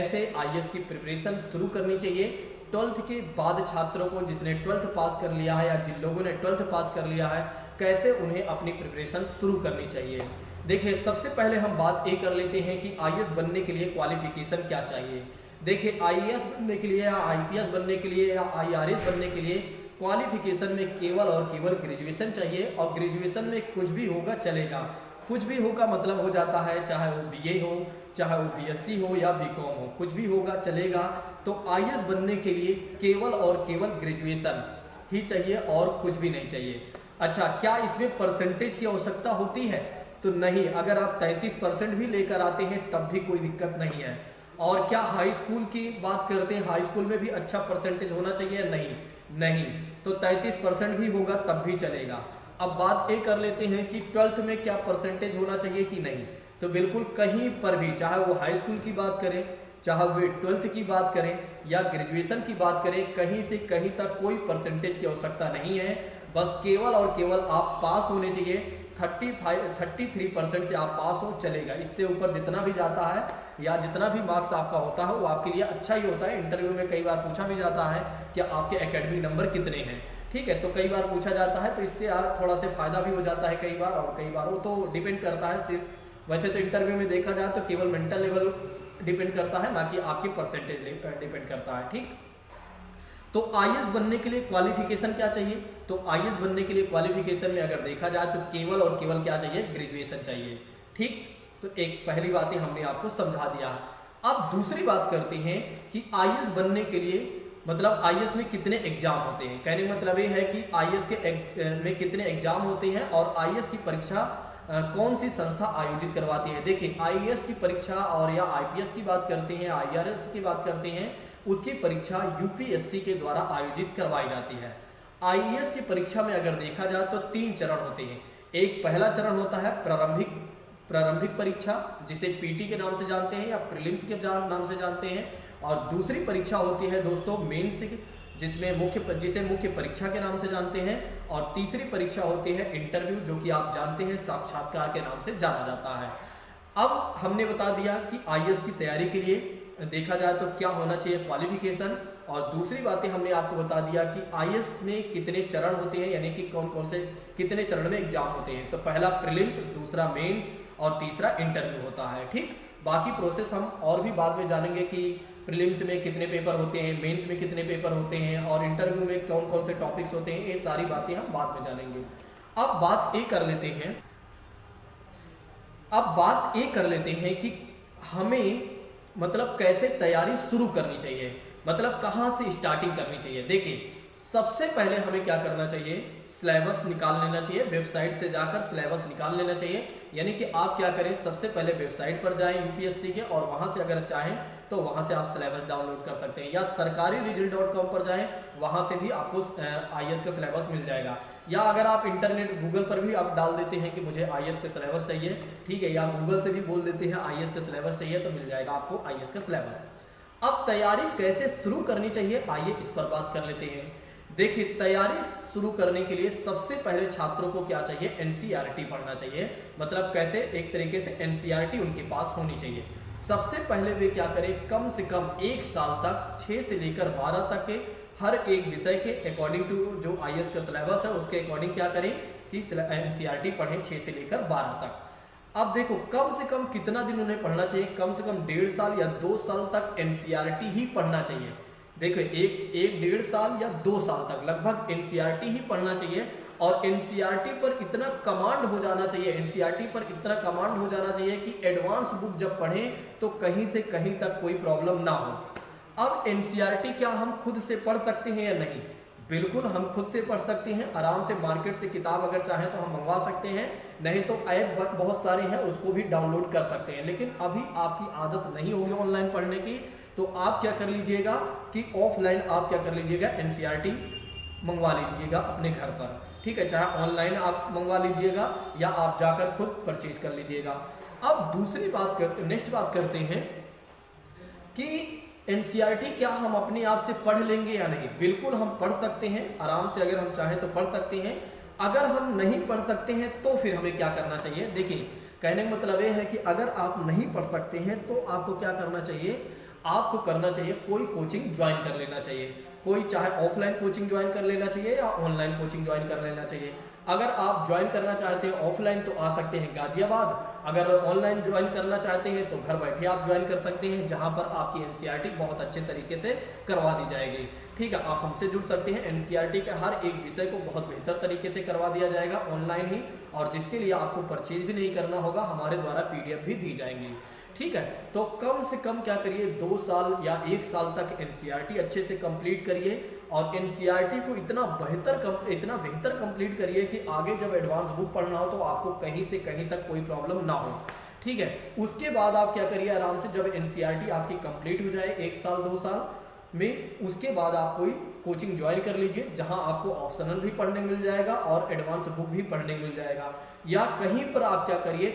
कैसे आईएएस की प्रिपरेशन शुरू करनी चाहिए 12th के बाद छात्रों को, जिसने 12th पास कर लिया है या जिन लोगों ने 12th पास कर लिया है, कैसे उन्हें अपनी प्रिपरेशन शुरू करनी चाहिए। देखिए, सबसे पहले हम बात ये कर लेते हैं कि आईएएस बनने के लिए क्वालिफिकेशन क्या चाहिए। देखिए, आईएएस बनने के लिए या आईपीएस बनने के लिए या आईआरएस बनने के लिए क्वालिफिकेशन में केवल और केवल ग्रेजुएशन चाहिए, और ग्रेजुएशन में कुछ भी होगा चलेगा। कुछ भी होगा मतलब हो जाता है, चाहे वो बीए हो, चाहे वो बीएससी हो या बीकॉम हो, कुछ भी होगा चलेगा। तो आईएएस बनने के लिए केवल और केवल ग्रेजुएशन ही चाहिए और कुछ भी नहीं चाहिए। अच्छा, क्या इसमें परसेंटेज की आवश्यकता होती है? तो नहीं, अगर आप 33% भी लेकर आते हैं तब भी कोई दिक्कत नहीं है। और क्या हाई स्कूल की बात करते हैं, हाई स्कूल में भी अच्छा परसेंटेज होना चाहिए? नहीं, तो 33% भी होगा तब भी चलेगा। अब बात ये कर लेते हैं कि 12th में क्या परसेंटेज होना चाहिए कि नहीं। तो बिल्कुल कहीं पर भी, चाहे वो हाई स्कूल की बात करें, चाहे वो 12th की बात करें या ग्रेजुएशन की बात करें, कहीं से कहीं तक कोई परसेंटेज की आवश्यकता नहीं है। बस केवल और केवल आप पास होने चाहिए। 33% से आप पास हो चलेगा। इससे ऊपर जितना भी जाता है या जितना भी मार्क्स आपका होता है वो आपके लिए अच्छा ही होता है। इंटरव्यू में कई बार पूछा भी जाता है कि आपके एकेडमिक नंबर कितने हैं, ठीक है, तो कई बार पूछा जाता है, तो इससे थोड़ा सा फायदा भी हो जाता है कई बार, और कई बार वो तो डिपेंड करता है सिर्फ। वैसे तो इंटरव्यू में देखा जाए तो केवल मेंटल लेवल डिपेंड करता है, ना कि आपकी परसेंटेज डिपेंड करता है, ठीक। तो आईएएस बनने के लिए क्वालिफिकेशन क्या चाहिए? तो आईएएस बनने के लिए क्वालिफिकेशन में अगर देखा जाए तो केवल और केवल क्या चाहिए? ग्रेजुएशन चाहिए, ठीक। तो एक पहली बात हमने आपको समझा दिया। अब दूसरी बात करते हैं कि आईएएस बनने के लिए मतलब आईएएस में कितने एग्जाम होते हैं। कहने का मतलब ये है कि आईएएस के में कितने एग्जाम होते हैं और आईएएस की परीक्षा कौन सी संस्था आयोजित करवाती है। देखिए, आईएएस की परीक्षा और या आईपीएस की बात करते हैं, आईआरएस की बात करते हैं, उसकी परीक्षा यूपीएससी के द्वारा आयोजित करवाई जाती है। आईएएस की परीक्षा में अगर देखा जाए तो 3 चरण होते हैं। एक पहला चरण होता है प्रारंभिक परीक्षा, जिसे पीटी के नाम से जानते हैं या प्रीलिम्स के नाम से जानते हैं, और दूसरी परीक्षा होती है दोस्तों मेंस, जिसे मुख्य परीक्षा के नाम से जानते हैं, और तीसरी परीक्षा होती है इंटरव्यू, जो कि आप जानते हैं साक्षात्कार के नाम से जाना जाता है। अब हमने बता दिया कि आईएएस की तैयारी के लिए देखा जाए तो क्या होना चाहिए, क्वालिफिकेशन, और दूसरी बातें हमने आपको बता दिया कि आईएएस में कितने चरण होते हैं, यानी कि कौन कौन से कितने चरण में एग्जाम होते हैं। तो पहला प्रीलिम्स, दूसरा मेंस और तीसरा इंटरव्यू होता है, ठीक। बाकी प्रोसेस हम और भी बाद में जानेंगे कि प्रीलिम्स में कितने पेपर होते हैं, मेंस में कितने पेपर होते हैं और इंटरव्यू में कौन कौन से टॉपिक्स होते हैं, ये सारी बातें हम बाद में जानेंगे। अब बात ये कर लेते हैं कि हमें मतलब कैसे तैयारी शुरू करनी चाहिए, मतलब कहाँ से स्टार्टिंग करनी चाहिए। देखिए, सबसे पहले हमें क्या करना चाहिए, सिलेबस निकाल लेना चाहिए। वेबसाइट से जाकर सिलेबस निकाल लेना चाहिए, यानी कि आप क्या करें, सबसे पहले वेबसाइट पर जाएं यूपीएससी के, और वहां से अगर चाहें तो वहां से आप सिलेबस डाउनलोड कर सकते हैं, या सरकारीरिजल्ट.com पर जाएं, वहां से भी आपको आईएएस का सिलेबस मिल जाएगा। या अगर आप इंटरनेट गूगल पर भी आप डाल देते हैं कि मुझे आईएएस का सिलेबस चाहिए, ठीक है, या गूगल से भी बोल देते हैं आईएएस का सिलेबस चाहिए, तो मिल जाएगा आपको आईएएस का सिलेबस। अब तैयारी कैसे शुरू करनी चाहिए, आइए इस पर बात कर लेते हैं। देखिए, तैयारी शुरू करने के लिए सबसे पहले छात्रों को क्या चाहिए, एनसीईआरटी पढ़ना चाहिए। मतलब कैसे, एक तरीके से एनसीईआरटी उनके पास होनी चाहिए। सबसे पहले वे क्या करें, कम से कम 1 साल तक 6 से लेकर 12 तक के हर एक विषय के अकॉर्डिंग टू जो आईएएस का सिलेबस है उसके अकॉर्डिंग क्या करें कि एनसीईआरटी पढ़ें 6 से लेकर 12 तक। अब देखो, कम से कम कितना दिन उन्हें पढ़ना चाहिए, कम से कम 1.5 साल या 2 साल तक एनसीईआरटी ही पढ़ना चाहिए। देखो, एक 1.5 साल या 2 साल तक लगभग एनसीईआरटी ही पढ़ना चाहिए, और एनसीईआरटी पर इतना कमांड हो जाना चाहिए कि एडवांस बुक जब पढ़ें तो कहीं से कहीं तक कोई प्रॉब्लम ना हो। अब एनसीईआरटी क्या हम खुद से पढ़ सकते हैं या नहीं? बिल्कुल हम खुद से पढ़ सकते हैं, आराम से मार्केट से किताब अगर चाहें तो हम मंगवा सकते हैं, नहीं तो ऐप बहुत सारे हैं उसको भी डाउनलोड कर सकते हैं। लेकिन अभी आपकी आदत नहीं होगी ऑनलाइन पढ़ने की, तो आप क्या कर लीजिएगा कि ऑफलाइन आप क्या कर लीजिएगा, एनसीईआरटी मंगवा लीजिएगा अपने घर पर, ठीक है, चाहे ऑनलाइन आप मंगवा लीजिएगा या आप जाकर खुद परचेज कर लीजिएगा। अब नेक्स्ट बात करते हैं कि एनसीईआरटी क्या हम अपने आप से पढ़ लेंगे या नहीं। बिल्कुल हम पढ़ सकते हैं, आराम से अगर हम चाहें तो पढ़ सकते हैं। अगर हम नहीं पढ़ सकते हैं तो फिर हमें क्या करना चाहिए। देखिए, कहने का मतलब ये है कि अगर आप नहीं पढ़ सकते हैं तो आपको क्या करना चाहिए, आपको करना चाहिए कोई कोचिंग ज्वाइन कर लेना चाहिए। कोई चाहे ऑफलाइन कोचिंग ज्वाइन कर लेना चाहिए या ऑनलाइन कोचिंग ज्वाइन कर लेना चाहिए। अगर आप ज्वाइन करना चाहते हैं ऑफलाइन तो आ सकते हैं गाजियाबाद। अगर ऑनलाइन ज्वाइन करना चाहते हैं तो घर बैठे आप ज्वाइन कर सकते हैं, जहां पर आपकी एनसीईआरटी बहुत अच्छे तरीके से करवा दी जाएगी। ठीक है, आप हमसे जुड़ सकते हैं। एनसीईआरटी के हर एक विषय को बहुत बेहतर तरीके से करवा दिया जाएगा ऑनलाइन ही, और जिसके लिए आपको परचेज भी नहीं करना होगा, हमारे द्वारा पीडीएफ भी दी जाएंगी। ठीक है, तो कम से कम क्या करिए, 2 साल या 1 साल तक एनसीईआरटी अच्छे से कंप्लीट करिए, और एनसीईआरटी को इतना बेहतर कंप्लीट करिए कि आगे जब एडवांस बुक पढ़ना हो तो आपको कहीं से कहीं तक कोई प्रॉब्लम ना हो। ठीक है, उसके बाद आप क्या करिए, आराम से जब एनसीईआरटी आपकी कंप्लीट हो जाए 1 साल 2 साल में, उसके बाद आप कोई कोचिंग ज्वाइन कर लीजिए, जहां आपको ऑप्शनल भी पढ़ने मिल जाएगा और एडवांस बुक भी पढ़ने मिल जाएगा। या कहीं पर आप क्या करिए